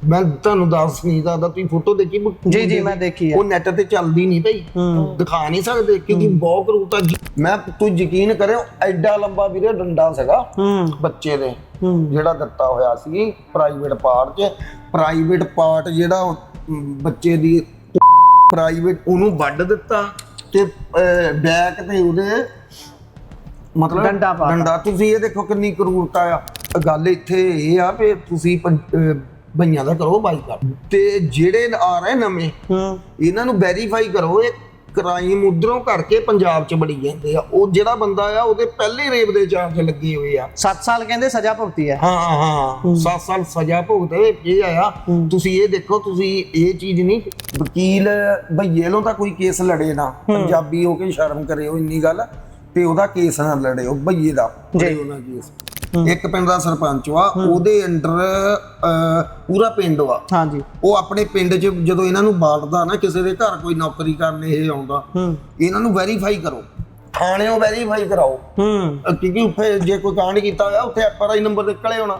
मैं तुहानू दस नहीं सकदा, तुसीं फोटो देखी? जी जी मैं देखी है। वो नेट ते चलदी नहीं पई, दिखा नहीं सकदे क्योंकि बहुत करूता। मैं तू यकीन करे एडा लंबा वीरे डंडा सीगा बच्चे दे जेड़ा दिता होया सी प्राइवेट पार्ट च। प्राइवेट पार्ट जेड़ा बच्चे दी प्राइवेट ओनू वड्ड दिता ते बैक ते ओदे मतलब डंडा। तुसीं ये देखो किन्नी क्रूरता आ। गल इत्थे ये आ भी तुसीं भईयां दा करो बाईकाट ते जेड़े आ रहे नਵੇਂ इन्हां नू वेरीफाई करो। ये क्राइम उधरों करके पंजाब च बड़ी जांदे आ। ਉਹ ਜਿਹੜਾ ਬੰਦਾ ਆ ਉਹਦੇ ਪਹਿਲੇ ਰੇਪ ਦੇ ਚਾਰਜ ਲੱਗੇ ਹੋਏ ਆ। 7 ਸਾਲ ਕਹਿੰਦੇ ਸਜ਼ਾ ਭੁਗਤੀ ਹੈ। ਹਾਂ 7 ਸਾਲ ਸਜ਼ਾ ਭੁਗਤੇ। ਇਹ ਆਇਆ ਤੁਸੀਂ ਇਹ ਦੇਖੋ, ਤੁਸੀਂ ਇਹ ਚੀਜ਼ ਨਹੀਂ ਵਕੀਲ ਭਈਏ ਲੋ ਤਾਂ ਕੋਈ ਕੇਸ ਲੜੇ ਨਾ, ਪੰਜਾਬੀ ਹੋ ਕੇ ਸ਼ਰਮ ਕਰਿਓ ਇੰਨੀ ਗੱਲ ਤੇ ਉਹਦਾ ਕੇਸ ਨਾ ਲੜਿਓ ਭਈਏ ਦਾ ਉਹਨਾਂ ਕੇਸ। ਇੱਕ ਪਿੰਡ ਦਾ ਸਰਪੰਚ ਵਾ, ਉਹਦੇ ਅੰਡਰ ਪੂਰਾ ਪਿੰਡ ਵਾ। ਹਾਂਜੀ ਉਹ ਆਪਣੇ ਪਿੰਡ 'ਚ ਜਦੋਂ ਇਹਨਾਂ ਨੂੰ ਬਾੜਦਾ ਨਾ ਕਿਸੇ ਦੇ ਘਰ ਕੋਈ ਨੌਕਰੀ ਕਰਨ ਇਹ ਆਉਂਦਾ, ਇਹਨਾਂ ਨੂੰ ਵੈਰੀਫਾਈ ਕਰੋ, ਥਾਣਿਓਂ ਵੈਰੀਫਾਈ ਕਰਾਓ ਕਿਉਂਕਿ ਉੱਥੇ ਜੇ ਕੋਈ ਕਾਂਡ ਕੀਤਾ ਹੋਇਆ ਉੱਥੇ FRI ਨੰਬਰ ਨਿਕਲੇ ਹੋਣਾ,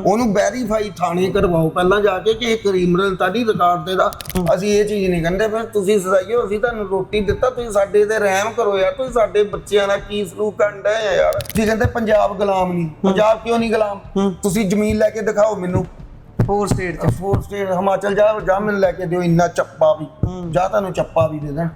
ਉਹਨੂੰ ਵੈਰੀਫਾਈ ਥਾਣੇ ਕਰਵਾਓ ਪਹਿਲਾਂ ਜਾ ਕੇ ਕਿ ਇਹ ਕ੍ਰਿਮੀਨਲ ਤਾਂ ਨਹੀਂ ਰਿਕਾਰਡ ਤੇ ਦਾ। ਅਸੀਂ ਇਹ ਚੀਜ਼ ਨਹੀਂ ਕਹਿੰਦੇ ਫਿਰ ਤੁਸੀਂ ਸਜ਼ਾਈਓ, ਅਸੀਂ ਤੁਹਾਨੂੰ ਰੋਟੀ ਦਿੱਤਾ, ਤੁਸੀਂ ਸਾਡੇ ਤੇ ਰਹਿਮ ਕਰੋ ਯਾਰ। ਤੁਸੀਂ ਸਾਡੇ ਬੱਚਿਆਂ ਦਾ ਕੀ ਸਲੂਕ ਕਰਨ ਡਏ ਆ ਯਾਰ। ਤੁਸੀਂ ਕਹਿੰਦੇ ਪੰਜਾਬ ਗੁਲਾਮ ਨਹੀਂ, ਪੰਜਾਬ ਕਿਉਂ ਨਹੀਂ ਗੁਲਾਮ? ਤੁਸੀਂ ਜ਼ਮੀਨ ਲੈ ਕੇ ਦਿਖਾਓ ਮੈਨੂੰ। 4 ਸਟੇਟ ਹਿਮਾਚਲ ਜਾ ਮੈਨੂੰ ਲੈ ਕੇ ਦਿਓ ਇੰਨਾ ਚੱਪਾ ਵੀ, ਜਾਂ ਤੁਹਾਨੂੰ ਚੱਪਾ ਵੀ ਦੇ ਦੇਣ।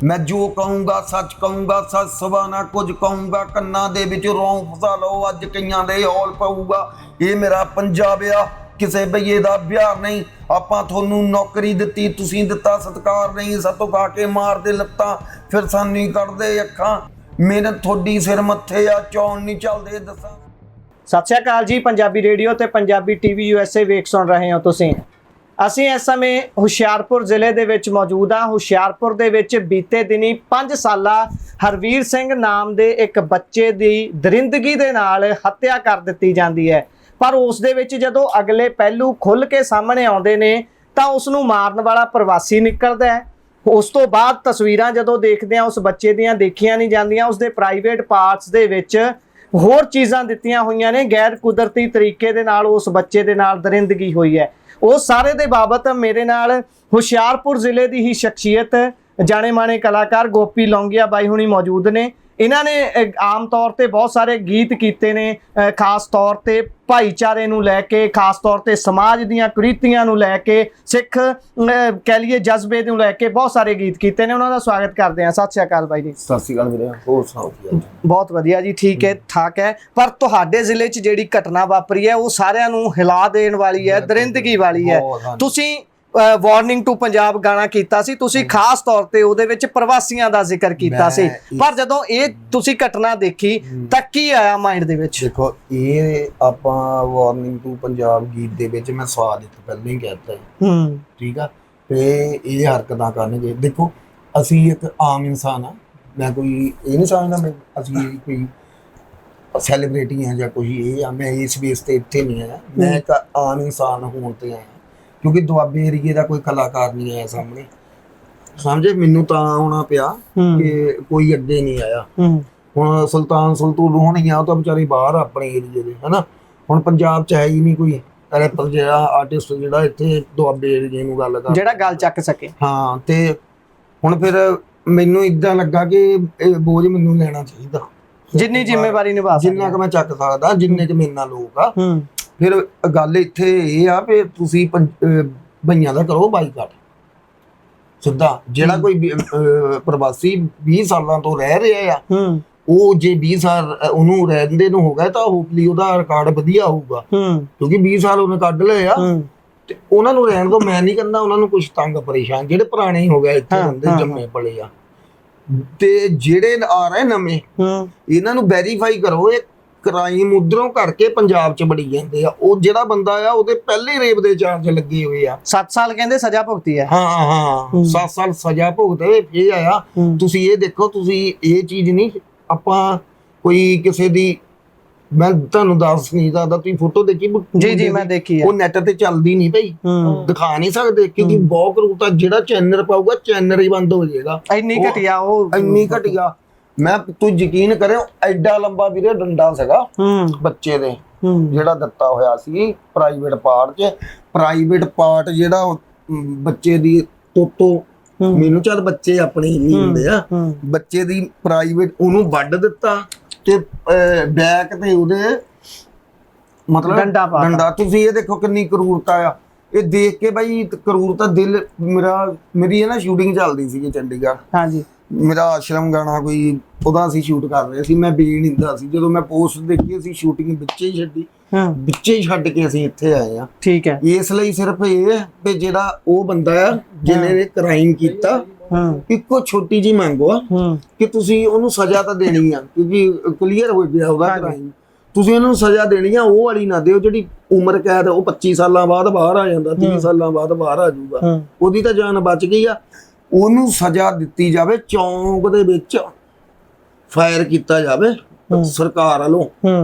मैं जो कहूँगा सच कहूँगा, सच सवा ना कुछ कहूँगा, कन्ना दे विच रौं फसा लो अज कईयां दे हौल पऊगा। ये मेरा पंजाब आ, किसे भईए दा बिहार नहीं। आपां थोनू नौकरी दित्ती, तुसीं दित्ता सत्कार नहीं। सतों खा के मार दे लत्तां फिर सानू ही कढदे अखां। मेहनत थोड़ी सिर मत्थे आ, चौन नहीं चलदे दसां। सत श्री अकाल जी, पंजाबी रेडियो ते पंजाबी TV USA वेख सुन रहे हो तुसीं। ਅਸੀਂ ਇਸ ਸਮੇਂ ਹੁਸ਼ਿਆਰਪੁਰ ਜ਼ਿਲ੍ਹੇ ਦੇ ਵਿੱਚ ਮੌਜੂਦ ਹਾਂ। ਹੁਸ਼ਿਆਰਪੁਰ ਦੇ ਵਿੱਚ ਬੀਤੇ ਦਿਨੀ 5 ਸਾਲਾ ਹਰਵੀਰ ਸਿੰਘ ਨਾਮ ਦੇ ਇੱਕ ਬੱਚੇ ਦੀ ਦਰਿੰਦਗੀ ਦੇ ਨਾਲ ਹੱਤਿਆ ਕਰ ਦਿੱਤੀ ਜਾਂਦੀ ਹੈ। ਪਰ ਉਸ ਦੇ ਵਿੱਚ ਜਦੋਂ ਅਗਲੇ ਪਹਿਲੂ ਖੁੱਲ੍ਹ ਕੇ ਸਾਹਮਣੇ ਆਉਂਦੇ ਨੇ ਤਾਂ ਉਸ ਨੂੰ ਮਾਰਨ ਵਾਲਾ ਪ੍ਰਵਾਸੀ ਨਿਕਲਦਾ ਹੈ। ਉਸ ਤੋਂ ਬਾਅਦ ਤਸਵੀਰਾਂ ਜਦੋਂ ਦੇਖਦੇ ਹਾਂ ਉਸ ਬੱਚੇ ਦੀਆਂ ਦੇਖੀਆਂ ਨਹੀਂ ਜਾਂਦੀਆਂ। ਉਸ ਦੇ ਪ੍ਰਾਈਵੇਟ ਪਾਰਟਸ ਦੇ ਵਿੱਚ ਹੋਰ ਚੀਜ਼ਾਂ ਦਿੱਤੀਆਂ ਹੋਈਆਂ ਨੇ। ਗੈਰ ਕੁਦਰਤੀ ਤਰੀਕੇ ਦੇ ਨਾਲ ਉਸ ਬੱਚੇ ਦੇ ਨਾਲ ਦਰਿੰਦਗੀ ਹੋਈ ਹੈ। ਉਸ ਸਾਰੇ ਦੇ ਬਾਬਤ ਮੇਰੇ ਨਾਲ ਹੁਸ਼ਿਆਰਪੁਰ ਜ਼ਿਲ੍ਹੇ ਦੀ ਹੀ ਸ਼ਖਸੀਅਤ ਜਾਣੇ ਮਾਣੇ ਕਲਾਕਾਰ ਗੋਪੀ ਲੌਂਗੀਆ ਬਾਈ ਹੁਣੀ ਮੌਜੂਦ ਨੇ। ਇਹਨਾਂ ਨੇ ਆਮ ਤੌਰ ਤੇ ਬਹੁਤ ਸਾਰੇ ਗੀਤ ਕੀਤੇ ਨੇ, ਖਾਸ ਤੌਰ ਤੇ ਭਾਈਚਾਰੇ ਨੂੰ ਲੈ ਕੇ, ਖਾਸ ਤੌਰ ਤੇ ਸਮਾਜ ਦੀਆਂ ਕੁਰੀਤੀਆਂ ਨੂੰ ਲੈ ਕੇ, ਸਿੱਖ ਕਹਿ ਲਈਏ ਜਜ਼ਬੇ ਨੂੰ ਲੈ ਕੇ ਬਹੁਤ ਸਾਰੇ ਗੀਤ ਕੀਤੇ ਨੇ। ਉਹਨਾਂ ਦਾ ਸਵਾਗਤ ਕਰਦੇ ਹਾਂ। ਸਤਿ ਸ਼੍ਰੀ ਅਕਾਲ ਬਾਈ ਜੀ। ਸਤਿ ਸ਼੍ਰੀ ਅਕਾਲ ਵੀਰੇ, ਹੋਰ ਸੁਣਾਓ? ਬਹੁਤ ਵਧੀਆ ਜੀ, ਠੀਕ ਹੈ, ਠਾਕ ਹੈ। ਪਰ ਤੁਹਾਡੇ ਜ਼ਿਲ੍ਹੇ 'ਚ ਜਿਹੜੀ ਘਟਨਾ ਵਾਪਰੀ ਹੈ ਉਹ ਸਾਰਿਆਂ ਨੂੰ ਹਿਲਾ ਦੇਣ ਵਾਲੀ ਹੈ, ਦਰਿੰਦਗੀ ਵਾਲੀ ਹੈ। ਤੁਸੀਂ ਵਾਰਨਿੰਗ ਟੂ ਪੰਜਾਬ ਗਾਣਾ ਕੀਤਾ ਸੀ, ਤੁਸੀਂ ਖਾਸ ਤੌਰ ਤੇ ਉਹਦੇ ਵਿੱਚ ਪ੍ਰਵਾਸੀਆਂ ਦਾ ਜ਼ਿਕਰ ਕੀਤਾ ਸੀ। ਪਰ ਜਦੋਂ ਇਹ ਤੁਸੀਂ ਘਟਨਾ ਦੇਖੀ ਤਾਂ ਕੀ ਆਇਆ ਮਾਈਂਡ ਦੇ ਵਿੱਚ? ਦੇਖੋ ਇਹ ਆਪਾਂ ਵਾਰਨਿੰਗ ਟੂ ਪੰਜਾਬ ਗੀਤ ਦੇ ਵਿੱਚ ਮੈਂ ਸਵਾਲ ਇੱਕ ਪਹਿਲਾਂ ਹੀ ਕਹਿਤਾ ਠੀਕ ਆ, ਤੇ ਇਹ ਹਰਕਤਾਂ ਕਰਨਗੇ। ਦੇਖੋ ਅਸੀਂ ਇੱਕ ਆਮ ਇਨਸਾਨ ਆ, ਮੈਂ ਕੋਈ ਇਹ ਨਹੀਂ ਸਮਝਦਾ ਮੈਂ ਅਸੀਂ ਕੋਈ ਸੈਲੀਬ੍ਰਿਟੀ ਹਾਂ ਜਾਂ ਕੋਈ ਇਹ ਆ। ਮੈਂ ਇਸ ਬੇਸ ਤੇ ਇੱਥੇ ਨਹੀਂ ਆਇਆ, ਮੈਂ ਇੱਕ ਆਮ ਇਨਸਾਨ ਹੋਣ ਤੇ ਆਇਆ ਕਿਉਂਕਿ ਦੁਆਬੇ ਏਰੀਏ ਦਾ ਕੋਈ ਕਲਾਕਾਰ ਨਹੀਂ ਆਇਆ ਸਾਹਮਣੇ, ਸਮਝੇ? ਮੈਨੂੰ ਤਾਂ ਆਉਣਾ ਪਿਆ ਕਿ ਕੋਈ ਅੱਗੇ ਨਹੀਂ ਆਇਆ। ਹੁਣ ਸੁਲਤਾਨ ਸੁਲਤੂਨ ਹੋਣੀ ਆ, ਉਹ ਤਾਂ ਵਿਚਾਰੇ ਬਾਹਰ ਆਪਣੇ ਏਰੀਏ ਦੇ ਹਨਾ। ਹੁਣ ਪੰਜਾਬ 'ਚ ਹੈ ਹੀ ਨਹੀਂ ਕੋਈ ਰੈਪਰ ਜਿਹੜਾ ਆਰਟਿਸਟ ਜਿਹੜਾ ਇੱਥੇ ਦੁਆਬੇ ਏਰੀਏ ਨੂੰ ਗੱਲ ਕਰ ਜਿਹੜਾ ਗੱਲ ਚੱਕ ਸਕੇ। ਹਾਂ, ਤੇ ਹੁਣ ਫਿਰ ਮੈਨੂੰ ਇੱਦਾਂ ਲੱਗਾ ਕਿ ਇਹ ਬੋਝ ਮੈਨੂੰ ਲੈਣਾ ਚਾਹੀਦਾ, ਜਿੰਨੀ ਜ਼ਿੰਮੇਵਾਰੀ ਨਿਭਾ ਜਿੰਨਾ ਕੁ ਮੈਂ ਚੱਕ ਸਕਦਾ, ਜਿੰਨੇ ਕੁ ਮੇਰੇ ਨਾਲ ਲੋਕ ਆ। ਫਿਰ ਗੱਲ ਇੱਥੇ ਇਹ ਆ ਵੀ ਤੁਸੀਂ ਭਈਆਂ ਦਾ ਕਰੋ ਬਾਈਕਾਟ ਸਿੱਧਾ। ਜਿਹੜਾ ਕੋਈ ਪ੍ਰਵਾਸੀ 20 ਸਾਲਾਂ ਤੋਂ ਰਹਿ ਰਿਹਾ ਆ, ਉਹ ਜੇ 20 ਸਾਲ ਉਹਨੂੰ ਰਹਿੰਦੇ ਨੂੰ ਹੋ ਗਿਆ ਤਾਂ ਹੋਪਲੀ ਉਹਦਾ ਰਿਕਾਰਡ ਵਧੀਆ ਹੋਊਗਾ ਕਿਉਂਕਿ 20 ਸਾਲ ਉਹਨੇ ਕੱਢ ਲਏ ਆ। ਤੇ ਉਹਨਾਂ ਨੂੰ ਰਹਿਣ ਤੋਂ ਮੈਂ ਨਹੀਂ ਕਹਿੰਦਾ ਉਹਨਾਂ ਨੂੰ ਕੁਛ ਤੰਗ ਪਰੇਸ਼ਾਨ, ਜਿਹੜੇ ਪੁਰਾਣੇ ਹੀ ਹੋ ਗਏ ਇੱਥੇ ਬੰਦੇ ਜੰਮੇ ਪਲੇ ਆ। ਤੇ ਜਿਹੜੇ ਆ ਰਹੇ ਨਵੇਂ ਇਹਨਾਂ ਨੂੰ ਵੈਰੀਫਾਈ ਕਰੋ। ਇਹ ਕ੍ਰਾਈਮ ਉਧਰੋਂ ਕਰਕੇ ਪੰਜਾਬ 'ਚ ਬੜੀ ਜਾਂਦੇ ਆ। ਉਹ ਜਿਹੜਾ ਬੰਦਾ ਆ ਉਹਦੇ ਪਹਿਲੇ ਰੇਪ ਦੇ ਚਾਰਜ ਲੱਗੇ ਹੋਏ ਆ। 7 ਸਾਲ ਕਹਿੰਦੇ ਸਜ਼ਾ ਭੁਗਤੀ ਹੈ। ਹਾਂ 7 ਸਾਲ ਸਜ਼ਾ ਭੁਗਤੇ। ਇਹ ਆਇਆ ਤੁਸੀਂ ਇਹ ਦੇਖੋ, ਤੁਸੀਂ ਇਹ ਚੀਜ਼ ਨਹੀਂ ਆਪਾਂ ਕੋਈ ਕਿਸੇ ਦੀ ਮੈਂ ਤੁਹਾਨੂੰ ਦੱਸ ਨਹੀਂ ਸਕਦਾ। ਤੁਸੀਂ ਫੋਟੋ ਦੇਖੀ? ਜੀ ਜੀ ਮੈਂ ਦੇਖੀ ਹੈ। ਉਹ ਨੈਟ ਤੇ ਚੱਲਦੀ ਨਹੀਂ ਪਈ, ਦਿਖਾ ਨਹੀਂ ਸਕਦੇ ਕਿਉਂਕਿ ਬਹੁਤ ਕਰੂਤਾ। ਜਿਹੜਾ ਚੈਨਲ ਪਾਊਗਾ ਚੈਨਲ ਹੀ ਬੰਦ ਹੋ ਜਾਏਗਾ। ਇੰਨੀ ਘਟਿਆ, ਉਹ ਇੰਨੀ ਘਟਿਆ। ਮੈਂ ਤੂੰ ਯਕੀਨ ਕਰਿਓ ਐਡਾ ਲੰਬਾ ਵੀਰੇ ਡੰਡਾ ਸੀਗਾ ਬੱਚੇ ਦੇ ਜਿਹੜਾ ਦਿੱਤਾ ਹੋਇਆ ਸੀ ਪ੍ਰਾਈਵੇਟ ਪਾਰਟ 'ਚ। ਪ੍ਰਾਈਵੇਟ ਪਾਰਟ ਜਿਹੜਾ ਬੱਚੇ ਦੀ ਤੋਤੋ ਮੈਨੂੰ ਚੱਲ ਬੱਚੇ ਆਪਣੇ ਨਹੀਂ ਹੁੰਦੇ ਆ, ਬੱਚੇ ਦੀ ਪ੍ਰਾਈਵੇਟ ਉਹਨੂੰ ਵੱਢ ਦਿੱਤਾ ਤੇ ਬੈਕ ਤੇ ਉਹਦੇ ਮਤਲਬ ਡੰਡਾ। ਤੁਸੀਂ ਇਹ ਦੇਖੋ ਕਿੰਨੀ ਕਰੂਰਤਾ ਆ, ਇਹ ਦੇਖ ਕੇ ਬਾਈ ਕਰੂਰਤਾ ਦਿਲ ਮੇਰੀ ਇਹ ਨਾ ਸ਼ੂਟਿੰਗ ਚੱਲਦੀ ਸੀ ਚੰਡੀਗੜ੍ਹ। ਹਾਂਜੀ, ਮੇਰਾ ਆਸ਼ਰਮ ਗਾਣਾ ਕੋਈ ਉਹਦਾ ਅਸੀਂ ਸ਼ੂਟ ਕਰ ਰਹੇ ਸੀ, ਮੈਂ ਬੇਨਿੰਦਾ ਸੀ। ਜਦੋਂ ਮੈਂ ਪੋਸਟ ਦੇਖੀ ਅਸੀਂ ਸ਼ੂਟਿੰਗ ਵਿੱਚੇ ਹੀ ਛੱਡੀ, ਵਿੱਚੇ ਹੀ ਛੱਡ ਕੇ ਅਸੀਂ ਇੱਥੇ ਆਏ ਆ। ਠੀਕ ਹੈ, ਇਸ ਲਈ ਸਿਰਫ ਇਹ ਵੀ ਜਿਹੜਾ ਉਹ ਬੰਦਾ ਆ ਜਿਹਨੇ ਕ੍ਰਾਈਮ ਕੀਤਾ, ਇੱਕੋ ਛੋਟੀ ਜੀ ਮੰਗੋ ਆ ਕਿ ਤੁਸੀਂ ਉਹਨੂੰ ਸਜ਼ਾ ਤਾਂ ਦੇਣੀ ਆ, ਕਿਉਂਕਿ ਕਲੀਅਰ ਹੋ ਗਿਆ ਉਹਦਾ ਕ੍ਰਾਈਮ। ਤੁਸੀਂ ਉਹਨੂੰ ਸਜ਼ਾ ਦੇਣੀ ਆ, ਉਹ ਵਾਲੀ ਨਾ ਦਿਓ ਜਿਹੜੀ ਉਮਰ ਕੈਦ ਉਹ 25 ਸਾਲਾਂ ਬਾਅਦ ਬਾਹਰ ਆ ਜਾਂਦਾ, 30 ਸਾਲਾਂ ਬਾਅਦ ਬਾਹਰ ਆ ਜਾਊਗਾ। ਉਹਦੀ ਤਾਂ ਜਾਨ ਬਚ ਗਈ ਆ, ਉਹਨੂੰ ਸਜ਼ਾ ਦਿੱਤੀ ਜਾਵੇ। ਚੌਂਕ ਦੇ ਵਿੱਚ ਫਾਇਰ ਕੀਤਾ ਜਾਵੇ ਸਰਕਾਰ ਵੱਲੋਂ,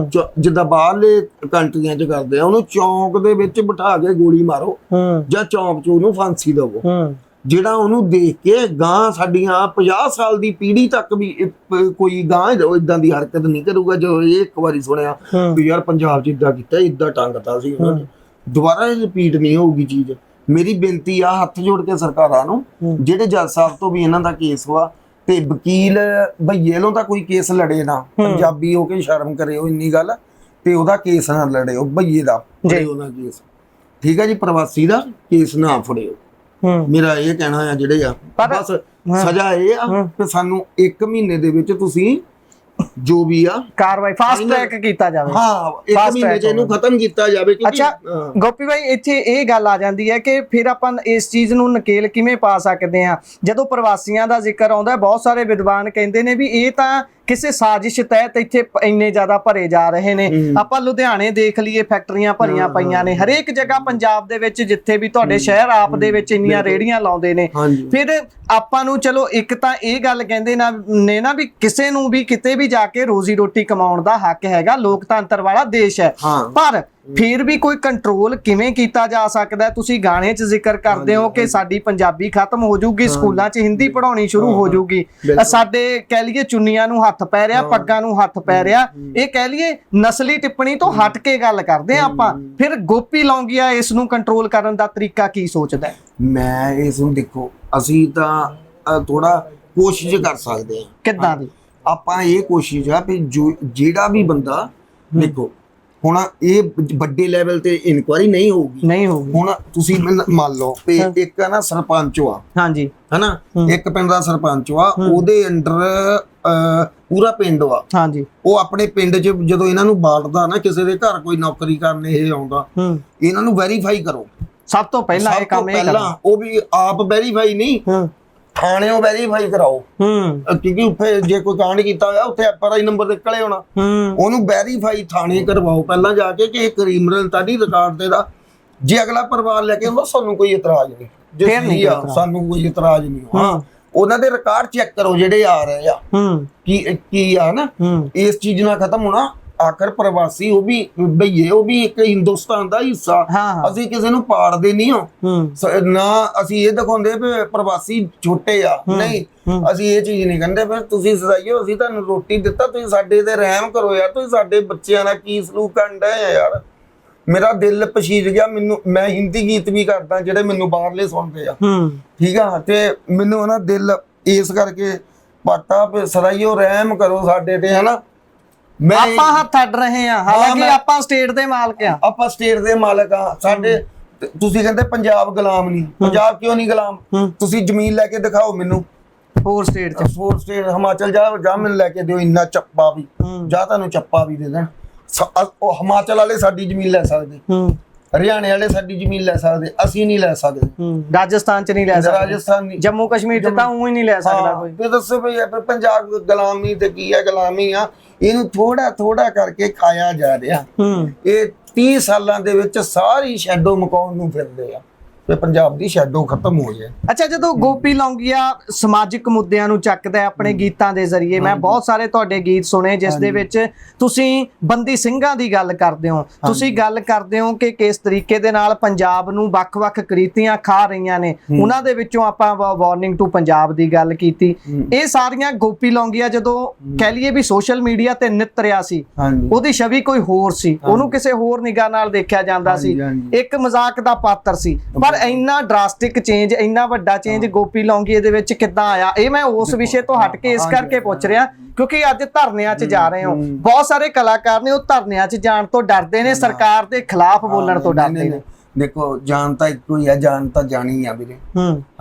ਜਿੱਦਾਂ ਬਾਹਰਲੇ ਕੰਟਰੀਆਂ 'ਚ ਕਰਦੇ ਆ। ਉਹਨੂੰ ਚੌਂਕ ਦੇ ਵਿੱਚ ਬਿਠਾ ਕੇ ਗੋਲੀ ਮਾਰੋ ਜਾਂ ਚੌਂਕ 'ਚ ਉਹਨੂੰ ਫਾਂਸੀ ਦੇਵੋ। ਜਿਹੜਾ ਉਹਨੂੰ ਦੇਖ ਕੇ ਗਾਂ ਸਾਡੀਆਂ 50 ਸਾਲ ਦੀ ਪੀੜ੍ਹੀ ਤੱਕ ਵੀ ਕੋਈ ਗਾਂ ਇਦਾਂ ਦੀ ਹਰਕਤ ਨਹੀਂ ਕਰੂਗਾ। ਜੋ ਇਹ ਇੱਕ ਵਾਰੀ ਸੁਣਿਆ ਵੀ ਯਾਰ ਪੰਜਾਬ 'ਚ ਇਦਾਂ ਕੀਤਾ, ਇਦਾਂ ਟੰਗਤਾ ਸੀ ਉਹਨਾਂ ਨੇ, ਦੁਬਾਰਾ ਰਿਪੀਟ ਨਹੀਂ ਹੋਊਗੀ ਚੀਜ਼। ਮੇਰੀ ਬੇਨਤੀ ਆ ਹੱਥ ਜੋੜ ਕੇ ਸਰਕਾਰਾਂ ਨੂੰ, ਜਿਹੜੇ ਜੱਜ ਸਾਹਿਬ ਤੋਂ ਵੀ ਇਹਨਾਂ ਦਾ ਕੇਸ ਹੋਆ ਤੇ ਵਕੀਲ ਭਈਏ ਵੱਲੋਂ ਤਾਂ ਕੋਈ ਕੇਸ ਲੜੇ ਨਾ, ਪੰਜਾਬੀ ਹੋ ਕੇ ਸ਼ਰਮ ਕਰਿਓ ਇੰਨੀ ਗੱਲ, ਤੇ ਉਹਦਾ ਕੇਸ ਨਾ ਲੜਿਓ ਭਈਏ ਦਾ, ਉਹਦਾ ਕੇਸ ਠੀਕ ਹੈ ਜੀ, ਪ੍ਰਵਾਸੀ ਦਾ ਕੇਸ ਨਾ ਫੜਿਓ। ਮੇਰਾ ਇਹ ਕਹਿਣਾ ਆ ਜਿਹੜੇ ਆ ਬਸ ਸਜ਼ਾ ਇਹ ਆ ਕਿ ਸਾਨੂੰ 1 ਮਹੀਨੇ ਦੇ ਵਿੱਚ ਤੁਸੀਂ ਜੋ ਵੀ ਆ ਕਾਰਵਾਈ ਫਾਸਟ ਟਰੈਕ ਕੀਤਾ ਜਾਵੇ। ਹਾਂ, 1 ਮਹੀਨੇ ਚ ਇਹਨੂੰ ਖਤਮ ਕੀਤਾ ਜਾਵੇ। ਅੱਛਾ ਗੋਪੀ ਭਾਈ, ਇੱਥੇ ਇਹ ਗੱਲ ਆ ਜਾਂਦੀ ਹੈ ਕਿ ਫਿਰ ਆਪਾਂ ਇਸ ਚੀਜ਼ ਨੂੰ ਨਕੇਲ ਕਿਵੇਂ ਪਾ ਸਕਦੇ ਹਾਂ? ਜਦੋਂ ਪ੍ਰਵਾਸੀਆਂ ਦਾ ਜ਼ਿਕਰ ਆਉਂਦਾ, ਬਹੁਤ ਸਾਰੇ ਵਿਦਵਾਨ ਕਹਿੰਦੇ ਨੇ ਵੀ ਇਹ ਤਾਂ ਕਿਸੇ ਸਾਜ਼ਿਸ਼ ਤਹਿਤ ਇੱਥੇ ਇੰਨੇ ਜ਼ਿਆਦਾ ਭਰੇ ਜਾ ਰਹੇ ਨੇ। ਆਪਾਂ ਲੁਧਿਆਣੇ ਦੇਖ ਲਈਏ, ਫੈਕਟਰੀਆਂ ਭਰੀਆਂ ਪਈਆਂ ਨੇ ਹਰੇਕ ਜਗ੍ਹਾ ਪੰਜਾਬ ਦੇ ਵਿੱਚ, ਜਿੱਥੇ ਵੀ ਤੁਹਾਡੇ ਸ਼ਹਿਰ ਆਪ ਦੇ ਵਿੱਚ ਇੰਨੀਆਂ ਰੇੜੀਆਂ ਲਾਉਂਦੇ ਨੇ। ਫਿਰ ਆਪਾਂ ਨੂੰ ਚਲੋ ਇੱਕ ਤਾਂ ਇਹ ਗੱਲ ਕਹਿੰਦੇ ਨਾ ਵੀ ਕਿਸੇ ਨੂੰ ਵੀ ਕਿਤੇ ਵੀ ਜਾ ਕੇ ਰੋਜ਼ੀ ਰੋਟੀ ਕਮਾਉਣ ਦਾ ਹੱਕ ਹੈਗਾ, ਲੋਕਤੰਤਰ ਵਾਲਾ ਦੇਸ਼ ਹੈ, ਪਰ ਫਿਰ ਵੀ ਕੋਈ ਕੰਟਰੋਲ ਕਿਵੇਂ ਕੀਤਾ ਜਾ ਸਕਦਾ? ਤੁਸੀਂ ਗਾਣੇ 'ਚ ਜ਼ਿਕਰ ਕਰਦੇ ਹੋ ਕਿ ਸਾਡੀ ਪੰਜਾਬੀ ਖਤਮ ਹੋ ਜਾਊਗੀ, ਸਕੂਲਾਂ 'ਚ ਹਿੰਦੀ ਪੜਾਉਣੀ ਸ਼ੁਰੂ ਹੋ ਜਾਊਗੀ, ਸਾਡੇ ਕਹਿ ਲਈਏ ਚੁੰਨੀਆਂ ਨੂੰ ਹੱਥ ਪੈ ਰਿਹਾ, ਪੱਗਾਂ ਨੂੰ ਹੱਥ ਪੈ ਰਿਹਾ, ਇਹ ਕਹਿ ਲਈਏ ਨਸਲੀ ਟਿੱਪਣੀ ਤੋਂ ਹਟ ਕੇ ਗੱਲ ਕਰਦੇ ਆ ਆਪਾਂ। ਫਿਰ ਗੋਪੀ ਲੌਂਗੀਆ ਇਸ ਨੂੰ ਕੰਟਰੋਲ ਕਰਨ ਦਾ ਤਰੀਕਾ ਕੀ ਸੋਚਦਾ? ਮੈਂ ਇਸ ਨੂੰ ਦੇਖੋ, ਅਸੀਂ ਤਾਂ ਥੋੜਾ ਕੋਸ਼ਿਸ਼ ਕਰ ਸਕਦੇ ਹਾਂ। ਕਿੱਦਾਂ ਦੀ? ਆਪਾਂ ਇਹ ਕੋਸ਼ਿਸ਼ ਆ ਵੀ ਜਿਹੜਾ ਵੀ ਬੰਦਾ ਦੇਖੋ, ਹੁਣ ਇਹ ਵੱਡੇ ਲੈਵਲ ਤੇ ਇਨਕੁਆਇਰੀ ਨਹੀਂ ਹੋਊਗੀ। ਹੁਣ ਤੁਸੀਂ ਮੰਨ ਲਓ ਵੀ ਇੱਕ ਨਾ ਸਰਪੰਚ ਆ, ਹਾਂਜੀ ਹਨਾ, ਇੱਕ ਪਿੰਡ ਦਾ ਸਰਪੰਚ ਆ, ਉਹਦੇ ਅੰਡਰ ਪੂਰਾ ਪਿੰਡ ਆ, ਹਾਂਜੀ, ਉਹ ਆਪਣੇ ਪਿੰਡ 'ਚ ਜਦੋਂ ਇਹਨਾਂ ਨੂੰ ਬਾੜਦਾ ਨਾ, ਕਿਸੇ ਦੇ ਘਰ ਕੋਈ ਨੌਕਰੀ ਕਰਨ ਇਹ ਆਉਂਦਾ, ਇਹਨਾਂ ਨੂੰ ਵੈਰੀਫਾਈ ਕਰੋ ਸਭ ਤੋਂ ਪਹਿਲਾਂ। ਇਹ ਕੰਮ ਪਹਿਲਾਂ ਉਹ ਵੀ ਆਪ ਵੈਰੀਫਾਈ ਨਹੀਂ, ਥਾਣਿਓਂ ਵੈਰੀਫਾਈ ਕਰਾਓ, ਕਿਉਂਕਿ ਉੱਥੇ ਜੇ ਕੋਈ ਕਾਂਡ ਕੀਤਾ ਹੋਇਆ ਉੱਥੇ FRI ਨੰਬਰ ਨਿਕਲੇ ਹੋਣਾ, ਉਹਨੂੰ ਵੈਰੀਫਾਈ ਥਾਣੇ ਕਰਵਾਓ ਪਹਿਲਾਂ ਜਾ ਕੇ ਕਿ ਇਹ ਕ੍ਰਿਮੀਨਲ ਤਾਂ ਨਹੀਂ ਰਿਕਾਰਡ ਤੇ ਦਾ। ਜੇ ਅਗਲਾ ਪਰਿਵਾਰ ਲੈ ਕੇ ਆਉਂਦਾ, ਸਾਨੂੰ ਕੋਈ ਇਤਰਾਜ਼ ਨਹੀਂ, ਜੇ ਸਹੀ ਆ ਸਾਨੂੰ ਕੋਈ ਇਤਰਾਜ਼ ਨਹੀਂ। ਹਾਂ, ਉਹਨਾਂ ਦੇ ਰਿਕਾਰਡ ਚੈੱਕ ਕਰੋ ਜਿਹੜੇ ਆ ਰਹੇ ਆ, ਕੀ ਆ ਨਾ, ਇਸ ਚੀਜ਼ ਨਾਲ ਖਤਮ ਹੋਣਾ। ਆਖਰ ਪ੍ਰਵਾਸੀ ਉਹ ਵੀ ਭਈਏ, ਉਹ ਵੀ ਇੱਕ ਹਿੰਦੁਸਤਾਨ ਦਾ ਹਿੱਸਾ। ਅਸੀਂ ਕਿਸੇ ਨੂੰ ਪਾੜਦੇ ਨਹੀਂ ਹੋ ਨਾ, ਅਸੀਂ ਇਹ ਦਿਖਾਉਂਦੇ ਵੀ ਪ੍ਰਵਾਸੀ ਛੋਟੇ ਆ, ਨਹੀਂ, ਅਸੀਂ ਇਹ ਚੀਜ਼ ਨਹੀਂ ਕਹਿੰਦੇ ਫਿਰ ਤੁਸੀਂ ਸਜ਼ਾਈਓ, ਅਸੀਂ ਤੁਹਾਨੂੰ ਰੋਟੀ ਦਿੱਤਾ, ਤੁਸੀਂ ਸਾਡੇ ਤੇ ਰਹਿਮ ਕਰੋ ਯਾਰ, ਤੁਸੀਂ ਸਾਡੇ ਬੱਚਿਆਂ ਦਾ ਕੀ ਸਲੂਕ ਕਰਨ ਡਏ ਆ ਯਾਰ। ਮੇਰਾ ਦਿਲ ਪਛੀਜ ਗਿਆ। ਮੈਂ ਹਿੰਦੀ ਗੀਤ ਵੀ ਕਰਦਾ ਜਿਹੜੇ ਮੈਨੂੰ ਬਾਹਰਲੇ ਸੁਣਦੇ ਆ, ਠੀਕ ਆ, ਤੇ ਮੈਨੂੰ ਨਾ ਦਿਲ ਇਸ ਕਰਕੇ ਪਾਟਾ ਵੀ ਸਜ਼ਾਈਓ, ਰਹਿਮ ਕਰੋ ਸਾਡੇ ਤੇ, ਹਨਾ। ਆਪਾਂ ਹੱਥ ਅੱਡ ਰਹੇ ਆ, ਹਾਲਾਂਕਿ ਆਪਾਂ ਸਟੇਟ ਦੇ ਮਾਲਕ ਆ, ਆਪਾਂ ਸਟੇਟ ਦੇ ਮਾਲਕ ਆ। ਸਾਡੇ ਤੁਸੀਂ ਕਹਿੰਦੇ ਪੰਜਾਬ ਗੁਲਾਮ ਨਹੀਂ, ਪੰਜਾਬ ਕਿਉਂ ਨਹੀਂ ਗੁਲਾਮ? ਤੁਸੀਂ ਜ਼ਮੀਨ ਲੈ ਕੇ ਦਿਖਾਓ ਮੈਨੂੰ, ਹੋਰ ਸਟੇਟ ਚ, ਹੋਰ ਸਟੇਟ ਹਿਮਾਚਲ ਜਾ ਮੈਨੂੰ ਲੈ ਕੇ ਦਿਓ, ਇੰਨਾ ਚੱਪਾ ਵੀ ਜਾਂ ਤੁਹਾਨੂੰ ਚੱਪਾ ਵੀ ਦੇ ਦੇਣ। ਉਹ ਹਿਮਾਚਲ ਵਾਲੇ ਸਾਡੀ ਜ਼ਮੀਨ ਲੈ ਸਕਦੇ, ਹਰਿਆਣੇ ਵਾਲੇ ਸਾਡੀ ਜ਼ਮੀਨ ਲੈ ਸਕਦੇ, ਅਸੀਂ ਨਹੀਂ ਲੈ ਸਕਦੇ। ਰਾਜਸਥਾਨ ਚ ਨਹੀਂ ਲੈ ਸਕਦੇ, ਰਾਜਸਥਾਨ ਨਹੀਂ, ਜੰਮੂ ਕਸ਼ਮੀਰ ਚ ਤਾਂ ਉਹ ਹੀ ਨਹੀਂ ਲੈ ਸਕਦਾ ਕੋਈ। ਤੇ ਦੱਸੋ ਭਈ ਪੰਜਾਬ ਗੁਲਾਮੀ ਤੇ ਕੀ ਹੈ? ਗੁਲਾਮੀ ਆ, ਇਹਨੂੰ ਥੋੜਾ ਥੋੜਾ ਕਰਕੇ ਖਾਇਆ ਜਾ ਰਿਹਾ। ਇਹ 30 ਸਾਲਾਂ ਦੇ ਵਿੱਚ ਸਾਰੀ ਸ਼ੈਡੋ ਮਕਾਉਣ ਨੂੰ ਫਿਰਦੇ ਆ, ਤੇ ਪੰਜਾਬ ਦੀ ਸ਼ੈਡੋ ਖਤਮ ਹੋ ਜਾਏ। ਅੱਛਾ, ਜਦੋਂ ਗੋਪੀ ਲੌਂਗੀਆ ਸਮਾਜਿਕ ਮੁੱਦਿਆਂ ਨੂੰ ਚੱਕਦਾ ਹੈ ਆਪਣੇ ਗੀਤਾਂ ਦੇ ਜ਼ਰੀਏ, ਮੈਂ ਬਹੁਤ ਸਾਰੇ ਤੁਹਾਡੇ ਗੀਤ ਸੁਣੇ ਜਿਸ ਦੇ ਵਿੱਚ ਤੁਸੀਂ ਬੰਦੀ ਸਿੰਘਾਂ ਦੀ ਗੱਲ ਕਰਦੇ ਹੋ, ਤੁਸੀਂ ਗੱਲ ਕਰਦੇ ਹੋ ਕਿ ਕਿਸ ਤਰੀਕੇ ਦੇ ਨਾਲ ਪੰਜਾਬ ਨੂੰ ਵੱਖ-ਵੱਖ ਕ੍ਰਿਤੀਆਂ ਖਾ ਰਹੀਆਂ ਨੇ, ਉਹਨਾਂ ਦੇ ਵਿੱਚੋਂ ਆਪਾਂ ਵਾਰਨਿੰਗ ਟੂ ਪੰਜਾਬ ਦੀ ਗੱਲ ਕੀਤੀ। ਇਹ ਸਾਰੀਆਂ ਗੋਪੀ ਲੌਂਗੀਆ ਜਦੋਂ ਕਹਿ ਲਈਏ ਵੀ ਸੋਸ਼ਲ ਮੀਡੀਆ ਤੇ ਨਿੱਤ ਰਿਹਾ ਸੀ, ਉਹਦੀ ਛਵੀ ਕੋਈ ਹੋਰ ਸੀ, ਉਹਨੂੰ ਕਿਸੇ ਹੋਰ ਨਿਗਾਹ ਨਾਲ ਦੇਖਿਆ ਜਾਂਦਾ ਸੀ, ਇੱਕ ਮਜ਼ਾਕ ਦਾ ਪਾਤਰ ਸੀ। ਪਰ ਇੰਨਾ ਡਰਾਸਟਿਕ ਚੇਂਜ, ਇੰਨਾ ਵੱਡਾ ਚੇਂਜ ਗੋਪੀ ਲੌਂਗੀਏ ਦੇ ਵਿੱਚ ਕਿੱਦਾਂ ਆਇਆ? ਇਹ ਮੈਂ ਉਸ ਵਿਸ਼ੇ ਤੋਂ ਹਟ ਕੇ ਇਸ ਕਰਕੇ ਪੁੱਛ ਰਿਹਾ ਕਿਉਂਕਿ ਅੱਜ ਧਰਨਿਆਂ 'ਚ ਜਾ ਰਹੇ ਹੋ, ਬਹੁਤ ਸਾਰੇ ਕਲਾਕਾਰ ਨੇ ਉਹ ਧਰਨਿਆਂ 'ਚ ਜਾਣ ਤੋਂ ਡਰਦੇ ਨੇ, ਸਰਕਾਰ ਦੇ ਖਿਲਾਫ ਬੋਲਣ ਤੋਂ ਡਰਦੇ ਨੇ। ਦੇਖੋ, ਜਾਨ ਤਾਂ ਇੱਕੋ ਹੀ ਆ, ਜਾਨ ਤਾਂ ਜਾਣੀ ਆ ਵੀਰੇ,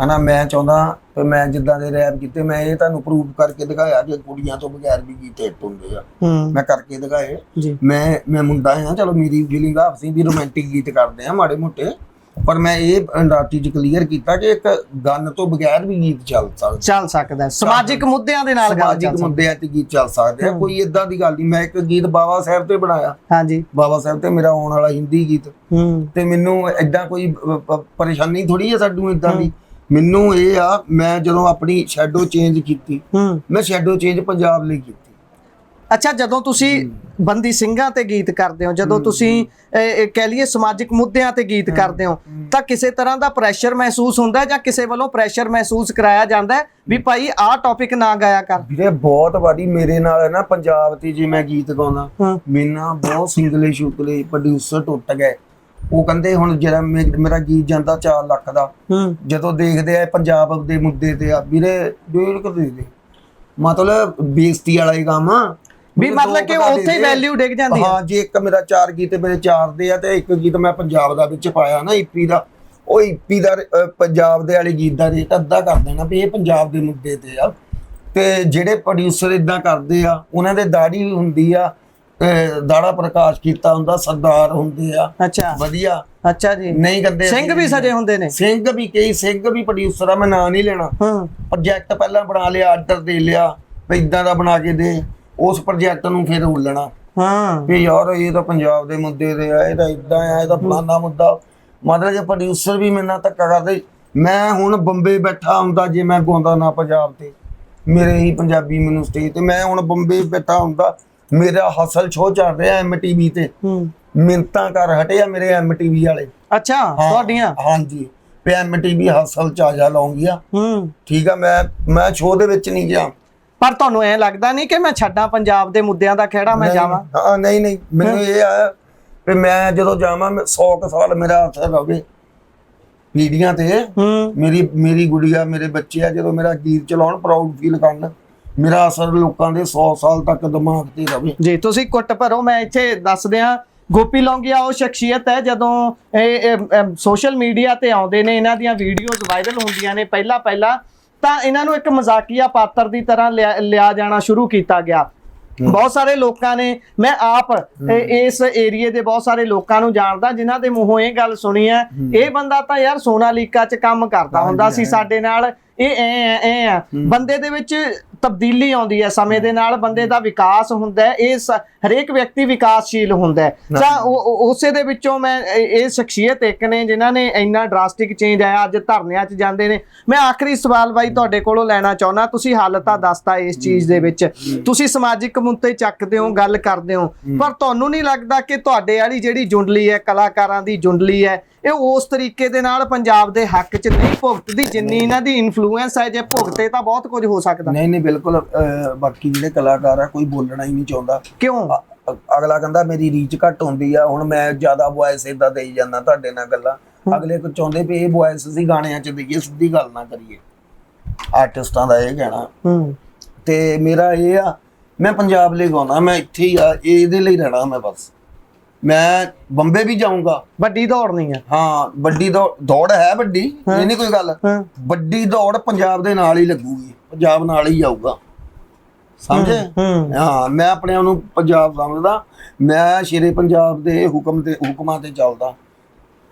ਹਨਾ। ਮੈਂ ਚਾਹੁੰਦਾ ਤੇ ਮੈਂ ਜਿੱਦਾਂ ਦੇ ਰੈਪ ਕੀਤੇ, ਮੈਂ ਇਹ ਤੁਹਾਨੂੰ ਪ੍ਰੂਫ ਕਰਕੇ ਦਿਖਾਇਆ ਕਿ ਕੁੜੀਆਂ ਤੋਂ ਬਗੈਰ ਵੀ ਗੀਤ ਹਿੱਟ ਹੁੰਦੇ ਆ, ਮੈਂ ਕਰਕੇ ਦਿਖਾਏ। ਮੈਂ ਮੁੰਡਾ ਆ, ਚਲੋ ਮੇਰੀ ਫੀਲਿੰਗ ਆਪਸੀ ਵੀ ਰੋਮਾਂਟਿਕ ਗੀਤ ਕਰਦੇ ਆ ਮਾੜੇ ਮੋਟੇ, ਪਰ ਮੈਂ ਇਹ ਇੰਡਸਟਰੀ 'ਚ ਕਲੀਅਰ ਕੀਤਾ ਕਿ ਇੱਕ ਗਨ ਤੋਂ ਬਗੈਰ ਵੀ ਗੀਤ ਚੱਲ ਸਕਦਾ, ਸਮਾਜਿਕ ਮੁੱਦਿਆਂ ਦੇ ਨਾਲ, ਸਮਾਜਿਕ ਮੁੱਦਿਆਂ ਤੇ ਗੀਤ ਚੱਲ ਸਕਦੇ ਆ, ਕੋਈ ਏਦਾਂ ਦੀ ਗੱਲ ਨਹੀਂ। ਮੈਂ ਇੱਕ ਗੀਤ ਬਾਬਾ ਸਾਹਿਬ ਤੇ ਬਣਾਇਆ, ਹਾਂਜੀ, ਬਾਬਾ ਸਾਹਿਬ ਤੇ ਮੇਰਾ ਆਉਣ ਵਾਲਾ ਹਿੰਦੀ ਗੀਤ, ਤੇ ਮੈਨੂੰ ਏਦਾਂ ਕੋਈ ਪਰੇਸ਼ਾਨੀ ਥੋੜੀ ਆ ਸਾਨੂੰ ਏਦਾਂ ਦੀ। ਮੈਨੂੰ ਇਹ ਆ, ਮੈਂ ਜਦੋਂ ਆਪਣੀ ਸ਼ੈਡੋ ਚੇਂਜ ਕੀਤੀ, ਮੈਂ ਸ਼ੈਡੋ ਚੇਂਜ ਪੰਜਾਬ ਲਈ ਕੀਤੀ। ਅੱਛਾ, ਜਦੋਂ ਤੁਸੀਂ ਬੰਦੀ ਸਿੰਘਾਂ ਤੇ ਗੀਤ ਕਰਦੇ ਹੋ, ਜਦੋਂ ਤੁਸੀਂ ਕਹਿ ਲਈਏ ਸਮਾਜਿਕ ਮੁੱਦਿਆਂ ਤੇ ਗੀਤ ਕਰਦੇ ਹੋ, ਤਾਂ ਕਿਸੇ ਤਰ੍ਹਾਂ ਦਾ ਪ੍ਰੈਸ਼ਰ ਮਹਿਸੂਸ ਹੁੰਦਾ ਜਾਂ ਕਿਸੇ ਵੱਲੋਂ ਪ੍ਰੈਸ਼ਰ ਮਹਿਸੂਸ ਕਰਾਇਆ ਜਾਂਦਾ ਵੀ ਭਾਈ ਆਹ ਟੌਪਿਕ ਨਾ ਗਾਇਆ ਕਰ? ਵੀਰੇ ਬਹੁਤ ਵਾਰੀ ਮੇਰੇ ਨਾਲ ਹੈ ਨਾ, ਪੰਜਾਬ ਤੇ ਜੇ ਮੈਂ ਗੀਤ ਗਾਉਂਦਾ, ਮੇਰੇ ਨਾਲ ਬਹੁਤ ਸਿੰਗਲੇ ਸ਼ੁਕਲੇ ਪ੍ਰੋਡਿਊਸਰ ਟੁੱਟ ਗਏ। ਉਹ ਕਹਿੰਦੇ ਹੁਣ ਜਿਹੜਾ ਮੇਰਾ ਗੀਤ ਜਾਂਦਾ 4 ਲੱਖ ਦਾ, ਜਦੋਂ ਦੇਖਦੇ ਆ ਪੰਜਾਬ ਦੇ ਮੁੱਦੇ ਤੇ ਆ ਵੀਰੇ 1.5 ਲੱਖ ਦੇ, ਮਤਲਬ ਬੇਇੱਜ਼ਤੀ ਵਾਲਾ ਹੀ ਕੰਮ ਆ ਵੀ, ਮਤਲਬ ਕਿ ਉੱਥੇ ਹੀ ਵੈਲਿਊ ਡਿੱਗ ਜਾਂਦੀ ਹੈ। ਹਾਂ, ਜੇ ਇੱਕ ਮੇਰਾ 4 ਗੀਤ ਮੇਰੇ 4 ਦੇ ਆ ਤੇ ਇੱਕ ਗੀਤ ਮੈਂ ਪੰਜਾਬ ਦਾ ਵਿੱਚ ਪਾਇਆ ਨਾ ਈਪੀ ਦਾ, ਉਹ ਈਪੀ ਦਾ ਪੰਜਾਬ ਦੇ ਵਾਲੇ ਗੀਤ ਦਾ ਰੇਟ ਅੱਧਾ ਕਰ ਦੇਣਾ ਵੀ ਇਹ ਪੰਜਾਬ ਦੇ ਮੁੱਦੇ ਤੇ ਆ। ਤੇ ਜਿਹੜੇ ਪ੍ਰੋਡਿਊਸਰ ਇਦਾਂ ਕਰਦੇ ਆ, ਉਹਨਾਂ ਦੇ ਦਾੜੀ ਹੁੰਦੀ ਆ, ਦਾੜਾ ਪ੍ਰਕਾਸ਼ ਕੀਤਾ ਹੁੰਦਾ, ਸਰਦਾਰ ਹੁੰਦੇ ਆ, ਅੱਛਾ ਵਧੀਆ, ਅੱਛਾ ਜੀ, ਨਹੀਂ ਕਰਦੇ, ਸਿੰਘ ਵੀ ਸਜੇ ਹੁੰਦੇ ਨੇ, ਸਿੰਘ ਵੀ ਕਈ ਸਿੰਘ ਵੀ ਪ੍ਰੋਡਿਊਸਰ ਆ, ਮੈਂ ਨਾਂ ਨਹੀਂ ਲੈਣਾ। ਪ੍ਰੋਜੈਕਟ ਪਹਿਲਾਂ ਬਣਾ ਲਿਆ, ਆਰਡਰ ਦੇ ਲਿਆ ਵੀ ਇਦਾਂ ਦਾ ਬਣਾ ਕੇ ਦੇ, ਉਸ ਪ੍ਰੋਜੈਕਟ ਨੂੰ ਫਿਰ ਉਲਣਾ ਵੀ ਯਾਰ ਇਹ ਤਾਂ ਪੰਜਾਬ ਦੇ ਮੁੱਦੇ ਤੇ ਆ, ਇਹ ਤਾਂ ਇਦਾਂ ਆ, ਇਹ ਤਾਂ ਫਲਾਨਾ ਮੁੱਦਾ। ਮਤਲਬ ਜੇ ਪ੍ਰੋਡਿਊਸਰ ਵੀ ਮੇਰੇ ਨਾਲ ਧੱਕਾ ਕਰਦੇ, ਮੈਂ ਹੁਣ ਬੰਬੇ ਬੈਠਾ ਹੁੰਦਾ ਜੇ ਮੈਂ ਗਾਉਂਦਾ ਨਾ ਪੰਜਾਬ ਤੇ, ਮੇਰੇ ਹੀ ਪੰਜਾਬੀ ਮੈਨੂੰ ਸਟੇਜ ਤੇ, ਮੈਂ ਹੁਣ ਬੰਬੇ ਬੈਠਾ ਹੁੰਦਾ, ਮੇਰਾ ਹਸਲ ਸ਼ੋਅ ਚੱਲ ਰਿਹਾ MTV ਤੇ, ਮਿੰਤਾਂ ਕਰ ਹਟਿਆ ਮੇਰੇ MTV ਵਾਲੇ। ਅੱਛਾ, ਤੁਹਾਡੀਆਂ? ਹਾਂਜੀ, ਤੇ MTV ਹਸਲ ਚ ਆ ਜਾ ਲਾਉਂਗੀਆਂ, ਠੀਕ ਆ। ਮੈਂ ਸ਼ੋਅ ਦੇ ਵਿੱਚ ਨਹੀਂ ਗਿਆ। ਪਰ ਤੁਹਾਨੂੰ ਐ ਲੱਗਦਾ ਨਹੀਂ ਕਿ ਮੈਂ ਛੱਡਾਂ ਪੰਜਾਬ ਦੇ ਮੁੱਦਿਆਂ ਦਾ ਖਹਿੜਾ, ਮੈਂ ਜਾਵਾਂ? ਹਾਂ, ਨਹੀਂ, ਮੈਨੂੰ ਇਹ ਆ ਵੀ ਮੈਂ ਜਦੋਂ ਜਾਵਾਂ 100 ਸਾਲ ਮੇਰਾ ਅਸਰ ਰਵੇ ਪੀੜ੍ਹੀਆਂ ਤੇ, ਮੇਰੀ ਗੁੜੀਆ, ਮੇਰੇ ਬੱਚੇ ਆ, ਜਦੋਂ ਮੇਰਾ ਗੀਤ ਚਲਾਉਣ ਪ੍ਰਾਊਡ ਫੀਲ ਕਰਨ, ਮੇਰਾ ਅਸਰ ਲੋਕਾਂ ਦੇ 100 ਸਾਲ ਤੱਕ ਦਿਮਾਗ ਤੇ ਰਵੇ। ਜੀ, ਤੁਸੀਂ ਕੁੱਟ ਭਰੋ। ਮੈਂ ਇੱਥੇ ਦੱਸ ਦਿਆਂ, ਗੋਪੀ ਲੌਂਗੀਆ ਉਹ ਸ਼ਖਸੀਅਤ ਹੈ, ਜਦੋਂ ਇਹ ਸੋਸ਼ਲ ਮੀਡੀਆ ਤੇ ਆਉਂਦੇ ਨੇ, ਇਹਨਾਂ ਦੀਆਂ ਵੀਡੀਓਜ਼ ਵਾਇਰਲ ਹੁੰਦੀਆਂ ਨੇ ਪਹਿਲਾਂ ਤਾਂ ਇਹਨਾਂ ਨੂੰ ਇੱਕ ਮਜ਼ਾਕੀਆ ਪਾਤਰ ਦੀ ਤਰ੍ਹਾਂ ਲਿਆ ਜਾਣਾ ਸ਼ੁਰੂ ਕੀਤਾ ਗਿਆ। ਬਹੁਤ ਸਾਰੇ ਲੋਕਾਂ ਨੇ, ਮੈਂ ਆਪ ਇਸ ਏਰੀਏ ਦੇ ਬਹੁਤ ਸਾਰੇ ਲੋਕਾਂ ਨੂੰ ਜਾਣਦਾ ਜਿਨ੍ਹਾਂ ਦੇ ਮੂੰਹੋਂ ਇਹ ਗੱਲ ਸੁਣੀ ਹੈ, ਇਹ ਬੰਦਾ ਤਾਂ ਯਾਰ ਸੋਨਾਲੀਕਾ 'ਚ ਕੰਮ ਕਰਦਾ ਹੁੰਦਾ ਸੀ ਸਾਡੇ ਨਾਲ, ਇਹ ਐ ਆ। ਬੰਦੇ ਦੇ ਵਿੱਚ ਤਬਦੀਲੀ ਆਉਂਦੀ ਹੈ ਸਮੇਂ ਦੇ ਨਾਲ, ਬੰਦੇ ਦਾ ਵਿਕਾਸ ਹੁੰਦਾ ਹੈ, ਇਹ ਹਰੇਕ ਵਿਅਕਤੀ ਵਿਕਾਸਸ਼ੀਲ ਹੁੰਦਾ ਹੈ। ਤਾਂ ਉਸੇ ਦੇ ਵਿੱਚੋਂ ਮੈਂ ਇਹ ਸ਼ਖਸੀਅਤ ਇੱਕ ਨੇ ਜਿਨ੍ਹਾਂ ਨੇ ਇੰਨਾ ਡਰਾਸਟਿਕ ਚੇਂਜ ਆਇਆ, ਅੱਜ ਧਰਨਿਆਂ 'ਚ ਜਾਂਦੇ ਨੇ। ਮੈਂ ਆਖਰੀ ਸਵਾਲ ਬਾਈ ਤੁਹਾਡੇ ਕੋਲੋਂ ਲੈਣਾ ਚਾਹੁੰਦਾ, ਤੁਸੀਂ ਹੱਲ ਤਾਂ ਦੱਸਤਾ ਇਸ ਚੀਜ਼ ਦੇ ਵਿੱਚ, ਤੁਸੀਂ ਸਮਾਜਿਕ ਮੁੱਦੇ ਚੱਕਦੇ ਹੋ, ਗੱਲ ਕਰਦੇ ਹੋ, ਪਰ ਤੁਹਾਨੂੰ ਨਹੀਂ ਲੱਗਦਾ ਕਿ ਤੁਹਾਡੇ ਵਾਲੀ ਜਿਹੜੀ ਜੁੰਡਲੀ ਹੈ, ਕਲਾਕਾਰਾਂ ਦੀ ਜੁੰਡਲੀ ਹੈ, ਇਹ ਉਸ ਤਰੀਕੇ ਦੇ ਨਾਲ ਪੰਜਾਬ ਦੇ ਹੱਕ 'ਚ ਨਹੀਂ ਭੁਗਤਦੀ ਜਿੰਨੀ ਇਹਨਾਂ ਦੀ ਇਨਫਲੂਐਂਸ ਹੈ? ਜੇ ਭੁਗਤੇ ਤਾਂ ਬਹੁਤ ਕੁਝ ਹੋ ਸਕਦਾ। ਨਹੀਂ, ਬਿਲਕੁਲ। ਬਾਕੀ ਜਿਹੜੇ ਕਲਾਕਾਰ ਆ, ਕੋਈ ਬੋਲਣਾ ਹੀ ਨਹੀਂ ਚਾਹੁੰਦਾ। ਕਿਉਂ? ਅਗਲਾ ਕਹਿੰਦਾ ਮੇਰੀ ਰੀਚ ਘੱਟ ਹੁੰਦੀ ਆ, ਹੁਣ ਮੈਂ ਜ਼ਿਆਦਾ ਵੌਇਸ ਏਦਾਂ ਦੇਈ ਜਾਂਦਾ ਤੁਹਾਡੇ ਨਾਲ ਗੱਲਾਂ, ਅਗਲੇ ਕੋ ਚਾਹੁੰਦੇ ਵੀ ਇਹ ਵੌਇਸ ਅਸੀਂ ਗਾਣਿਆਂ 'ਚ ਦੇਈਏ, ਸਿੱਧੀ ਗੱਲ ਨਾ ਕਰੀਏ, ਆਰਟਿਸਟਾਂ ਦਾ ਇਹ ਕਹਿਣਾ। ਤੇ ਮੇਰਾ ਇਹ ਆ, ਮੈਂ ਪੰਜਾਬ ਲਈ ਗਾਉਣਾ, ਮੈਂ ਇੱਥੇ ਹੀ ਆ, ਇਹਦੇ ਲਈ ਰਹਿਣਾ ਮੈਂ ਬਸ। ਮੈਂ ਬੰਬੇ ਵੀ ਜਾਊਂਗਾ, ਵੱਡੀ ਦੌੜ ਨਹੀਂ ਹੈ। ਹਾਂ, ਵੱਡੀ ਦੌੜ ਹੈ, ਵੱਡੀ ਇਹ ਨਹੀਂ ਕੋਈ ਗੱਲ, ਵੱਡੀ ਦੌੜ ਪੰਜਾਬ ਦੇ ਨਾਲ ਹੀ ਲੱਗੂਗੀ, ਪੰਜਾਬ ਨਾਲ ਹੀ ਜਾਊਗਾ, ਸਮਝੇ? ਹਾਂ, ਮੈਂ ਆਪਣੇ ਆਪ ਨੂੰ ਪੰਜਾਬ ਸਮਝਦਾ, ਮੈਂ ਸ਼ੇਰੇ ਪੰਜਾਬ ਦੇ ਹੁਕਮਾਂ ਤੇ ਚੱਲਦਾ।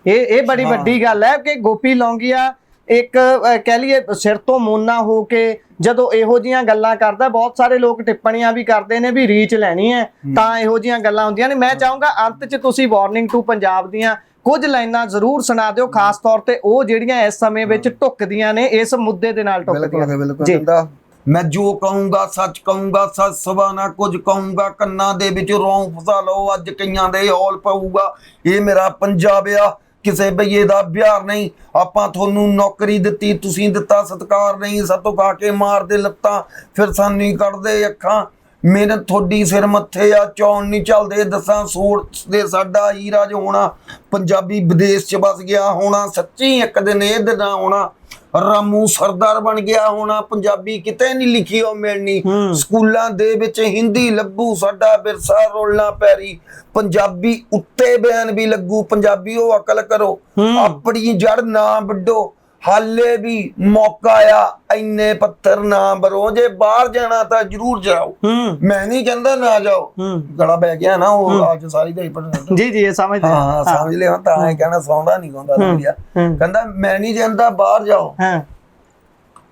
ਇਹ ਬੜੀ ਵੱਡੀ ਗੱਲ ਹੈ ਕਿ ਗੋਪੀ ਲੌਂਗੀਆ ਇੱਕ ਕਹਿ ਲਈਏ ਸਿਰ ਤੋਂ ਮੋਨਾ ਹੋ ਕੇ ਜਦੋਂ ਇਹੋ ਜੀਆਂ ਗੱਲਾਂ ਕਰਦਾ, ਬਹੁਤ ਸਾਰੇ ਲੋਕ ਟਿੱਪਣੀਆਂ ਵੀ ਕਰਦੇ ਨੇ ਵੀ ਰੀਚ ਲੈਣੀ ਹੈ ਤਾਂ ਇਹੋ ਜੀਆਂ ਗੱਲਾਂ ਹੁੰਦੀਆਂ ਨੇ। ਮੈਂ ਚਾਹੂੰਗਾ ਅੰਤ 'ਚ ਤੁਸੀਂ ਵਾਰਨਿੰਗ ਟੂ ਪੰਜਾਬ ਦੀਆਂ ਕੁਝ ਲਾਈਨਾਂ ਜ਼ਰੂਰ ਸੁਣਾ ਦਿਓ, ਖਾਸ ਤੌਰ ਤੇ ਉਹ ਜਿਹੜੀਆਂ ਇਸ ਸਮੇਂ ਵਿੱਚ ਢੁੱਕਦੀਆਂ ਨੇ, ਇਸ ਮੁੱਦੇ ਦੇ ਨਾਲ ਢੁੱਕਦੀਆਂ ਨੇ। ਬਿਲਕੁਲ ਜੀ ਕਹਿੰਦਾ ਮੈਂ ਜੋ ਕਹੂੰਗਾ ਸੱਚ ਕਹੂੰਗਾ, ਸੱਚ ਸਵਾ ਨਾ ਕੁਝ ਕਹੂੰਗਾ, ਕੰਨਾਂ ਦੇ ਵਿੱਚ ਰੌਂ ਫਸਾ ਲਓ, ਅੱਜ ਕਈਆਂ ਦੇ ਹੌਲ ਪਊਗਾ। ਇਹ ਮੇਰਾ ਪੰਜਾਬ ਆ, ਕਿਸੇ ਬਈਏ ਦਾ ਬਿਹਾਰ ਨਹੀਂ। ਆਪਾਂ ਤੁਹਾਨੂੰ ਨੌਕਰੀ ਦਿੱਤੀ, ਤੁਸੀਂ ਦਿੱਤਾ ਸਤਿਕਾਰ ਨਹੀਂ। ਸਾਤੋਂ ਖਾ ਕੇ ਮਾਰਦੇ ਲੱਤਾਂ, ਫਿਰ ਸਾਨੂੰ ਹੀ ਕੱਢਦੇ ਅੱਖਾਂ। ਮਿਹਨਤ ਤੁਹਾਡੀ ਸਿਰ ਮੱਥੇ ਆ, ਚੌਣ ਨਹੀਂ ਚੱਲਦੇ। ਦੱਸਾਂ ਸੋੜ ਦੇ ਸਾਡਾ ਹੀਰਾ ਜੋ ਹੋਣਾ, ਪੰਜਾਬੀ ਵਿਦੇਸ਼ 'ਚ ਵਸ ਗਿਆ ਹੋਣਾ। ਸੱਚੀ ਇੱਕ ਦਿਨ ਇਹ ਦਿਨ ਆਉਣਾ, ਰਾਮੂ ਸਰਦਾਰ ਬਣ ਗਿਆ ਹੋਣਾ। ਪੰਜਾਬੀ ਕਿਤੇ ਨਹੀਂ ਲਿਖੀ ਉਹ ਮਿਲਣੀ, ਸਕੂਲਾਂ ਦੇ ਵਿੱਚ ਹਿੰਦੀ ਲੱਭੂ, ਸਾਡਾ ਵਿਰਸਾ ਰੋਲਣਾ ਪੈਰੀ। ਪੰਜਾਬੀ ਉੱਤੇ ਬਿਆਨ ਵੀ ਲੱਗੂ, ਪੰਜਾਬੀ ਉਹ ਅਕਲ ਕਰੋ, ਆਪਣੀ ਜੜ ਨਾ ਵੱਢੋ। ਹਾਲੇ ਵੀ ਮੌਕਾ ਆ, ਇੰਨੇ ਪੱਥਰ ਨਾ ਬਰੋ। ਜੇ ਬਾਹਰ ਜਾਣਾ ਤਾਂ ਜ਼ਰੂਰ ਜਾਓ, ਮੈਂ ਨਹੀਂ ਕਹਿੰਦਾ ਨਾ ਜਾਓ। ਗਲਾ ਬਹਿ ਗਿਆ ਨਾ ਉਹ ਅੱਜ ਸਾਰੀ ਦਿਹਾੜੀ ਪੜ੍ਹਨ। ਜੀ ਜੀ, ਇਹ ਸਮਝਦੇ ਹਾਂ ਸਮਝ ਲਿਆ। ਤਾਂ ਇਹ ਕਹਿਣਾ ਸੌਂਦਾ ਨਹੀਂ ਗਾਉਂਦਾ ਵਧੀਆ, ਕਹਿੰਦਾ ਮੈਂ ਨਹੀਂ ਜਾਂਦਾ ਬਾਹਰ ਜਾਓ,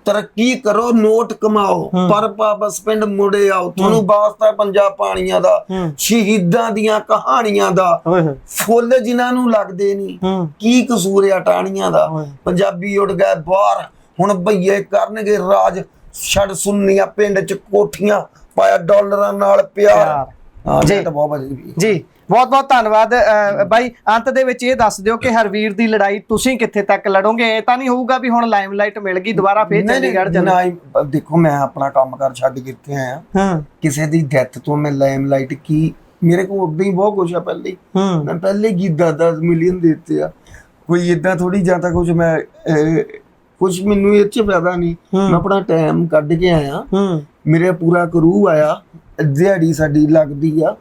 ਤਰੱਕੀ ਕਰੋ, ਨੋਟ ਕਮਾਓ, ਪਰ ਵਾਪਸ ਪਿੰਡ ਮੁੜੇ ਆਓ। ਤੁਹਾਨੂੰ ਵਾਸਤਾ ਪੰਜਾਬ ਪਾਣੀਆਂ ਦਾ, ਸ਼ਹੀਦਾਂ ਦੀਆਂ ਕਹਾਣੀਆਂ ਦਾ, ਫੁੱਲ ਜਿਨ੍ਹਾਂ ਨੂੰ ਲੱਗਦੇ ਨਹੀਂ, ਕੀ ਕਸੂਰ ਆ ਟਾਹਣੀਆਂ ਦਾ। ਪੰਜਾਬੀ ਉੱਡ ਗਏ ਬਾਹਰ, ਹੁਣ ਭਈਏ ਕਰਨਗੇ ਰਾਜ। ਛੱਡ ਸੁਣਨੀਆਂ ਪਿੰਡ 'ਚ ਕੋਠੀਆਂ, ਪਾਇਆ ਡਾਲਰਾਂ ਨਾਲ ਪਿਆਰ। ਹਾਂ ਜੀ, ਤਾਂ ਬਹੁਤ ਵਧੀਆ ਜੀ। ਬਹੁਤ ਬਹੁਤ ਧੰਨਵਾਦ ਬਾਈ। ਅੰਤ ਦੇ ਵਿੱਚ ਇਹ ਦੱਸ ਦਿਓ ਕਿ ਹਰਵੀਰ ਦੀ ਲੜਾਈ ਤੁਸੀਂ ਕਿੱਥੇ ਤੱਕ ਲੜੋਗੇ? ਇਹ ਤਾਂ ਨਹੀਂ ਹੋਊਗਾ ਵੀ ਹੁਣ ਲਾਈਮਲਾਈਟ ਮਿਲ ਗਈ ਦੁਬਾਰਾ ਫੇਰ ਚੰਡੀਗੜ੍ਹ ਜਾਣਾ। ਦੇਖੋ ਮੈਂ ਆਪਣਾ ਕੰਮ ਕਰ ਛੱਡ ਕੇ ਇੱਥੇ ਆਇਆ, ਕਿਸੇ ਦੀ ਡੈਥ ਤੋਂ ਮੈਂ ਲਾਈਮਲਾਈਟ ਕੀ, ਮੇਰੇ ਕੋਲ ਉਦਾਂ ਹੀ ਬਹੁਤ ਕੁਛ ਆ। ਪਹਿਲੇ ਮੈਂ ਪਹਿਲੇ ਹੀ 10 ਮਿਲੀਅਨ ਦੇ ਦਿੱਤੇ ਆ। ਕੋਈ ਏਦਾਂ ਥੋੜੀ ਜਾਂ ਤਾਂ ਕੁਛ ਮੈਂ ਕੁਛ ਮੈਨੂੰ ਇਹ 'ਚ ਫਾਇਦਾ ਨਹੀਂ। ਮੈਂ ਆਪਣਾ ਟਾਈਮ ਕੱਢ ਕੇ ਆਇਆ, ਮੇਰੇ ਪੂਰਾ ਕਰੂ ਆਇਆ, ਦਿਹਾੜੀ ਸਾਡੀ ਲੱਗਦੀ ਆ।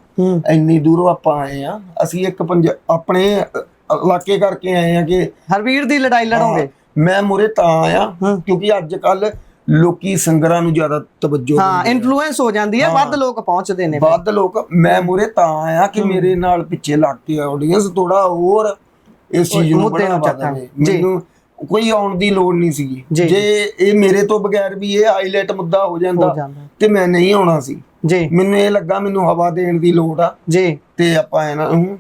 ਇੰਨੀ ਦੂਰੋਂ ਆਪਾਂ ਆਏ ਆ, ਅਸੀਂ ਇੱਕ ਆਪਣੇ ਇਲਾਕੇ ਕਰਕੇ ਆਏ ਆ ਕਿ ਹਰਵੀਰ ਦੀ ਲੜਾਈ ਲੜੋਗੇ। ਮੈਂ ਮੁਰੇ ਤਾਂ ਆਇਆ ਕਿਉਂਕਿ ਅੱਜ ਕੱਲ ਲੋਕੀ ਸਿੰਗਰਾਂ ਨੂੰ ਜ਼ਿਆਦਾ ਤਵੱਜੋ, ਇਨਫਲੂਐਂਸ ਹੋ ਜਾਂਦੀ ਹੈ, ਵੱਧ ਲੋਕ ਪਹੁੰਚਦੇ ਨੇ, ਵੱਧ ਲੋਕ। ਮੈਂ ਮੁਰੇ ਤਾਂ ਆਇਆ ਕਿ ਮੇਰੇ ਨਾਲ ਪਿੱਛੇ ਲੱਗ ਕੇ ਆਡੀਅנס ਥੋੜਾ ਹੋਰ ਇਸ ਚੀਜ਼ ਨੂੰ ਬਣਾ ਦੇਵੇ। ਮੈਨੂੰ ਕੋਈ ਆਉਣ ਦੀ ਲੋੜ ਨਹੀਂ ਸੀਗੀ। ਜੇ ਇਹ ਮੇਰੇ ਤੋਂ ਬਗੈਰ ਵੀ ਇਹ ਹਾਈਲਾਈਟ ਮੁੱਦਾ ਹੋ ਜਾਂਦਾ ਤੇ ਮੈਂ ਨਹੀਂ ਆਉਣਾ ਸੀ। ਮੈਨੂੰ ਇਹ ਲੱਗਾ ਮੈਨੂੰ ਹਵਾ ਦੇਣ ਦੀ ਲੋੜ ਆ ਜੀ, ਤੇ ਆਪਾਂ ਇਹਨਾਂ ਨੂੰ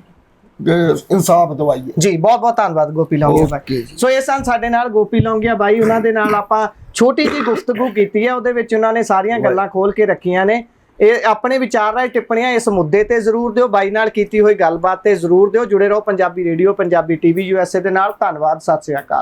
ਇਨਸਾਫ ਦਵਾਈਏ ਜੀ। ਬਹੁਤ ਬਹੁਤ ਧੰਨਵਾਦ ਗੋਪੀ ਲੌਂਗੀਆ ਬਾਈ। ਸੋ ਇਹ ਸਨ ਸਾਡੇ ਨਾਲ ਗੋਪੀ ਲੌਂਗੀਆ ਬਾਈ, ਉਹਨਾਂ ਦੇ ਨਾਲ ਆਪਾਂ ਛੋਟੀ ਜਿਹੀ ਗੁਫ਼ਤਗੂ ਕੀਤੀ ਹੈ, ਉਹਦੇ ਵਿੱਚ ਉਹਨਾਂ ਨੇ ਸਾਰੀਆਂ ਗੱਲਾਂ ਖੋਲ ਕੇ ਰੱਖੀਆਂ ਨੇ। ਇਹ ਆਪਣੇ ਵਿਚਾਰ ਰਾਏ ਟਿੱਪਣੀਆਂ ਇਸ ਮੁੱਦੇ ਤੇ ਜ਼ਰੂਰ ਦਿਓ, ਬਾਈ ਨਾਲ ਕੀਤੀ ਹੋਈ ਗੱਲਬਾਤ ਤੇ ਜ਼ਰੂਰ ਦਿਓ। ਜੁੜੇ ਰਹੋ Punjabi radio, Punjabi TV USA ਦੇ ਨਾਲ। ਧੰਨਵਾਦ, ਸਤਿ ਸ੍ਰੀ ਅਕਾਲ।